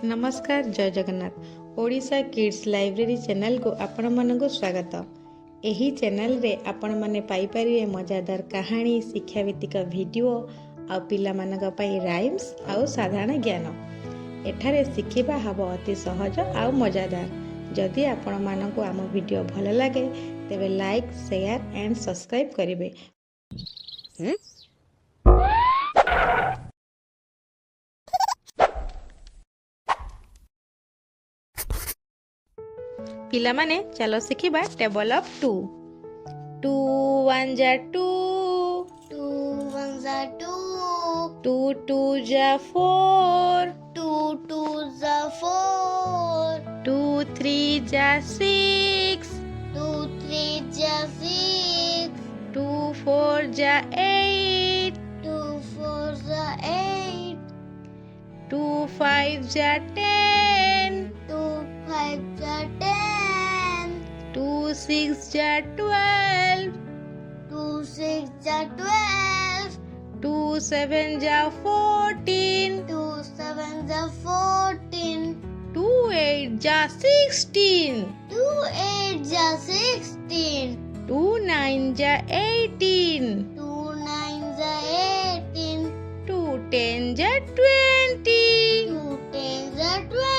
नमस्कार जय Jagannath Odisha kids library channel को आपण मानक स्वागत। एही चैनल रे आपण माने पाई परिवे मजादार कहानी शिक्षाभित्तिक वीडियो आ पिला मानक पई राइम्स आ साधारण ज्ञान। एठारे शिखिबा हब अति सहज आ मजादार। जदि आपण मानक आम वीडियो भल लागे तेबे लाइक शेयर एंड सब्सक्राइब करिवे। पिला माने चलो शिखिबा table of two. Two one जा टू, टू वन जा टू, टू टू जा फोर, टू टू जा फोर, टू थ्री जा सिक्स, टू थ्री जा सिक्स, टू फोर जा एट, टू फोर जा एट, टू फाइव जा 10, टू फाइव जा 10, टू सिक्स जा 12, टू सिक्स जा 12, टू सेवन जा 14, टू सेवन जा 14, टू एट जा 16, टू एट जा 16, टू नाइन जा 18, टू नाइन जा 18, टू टेन जा 20, टू टेन जा 20.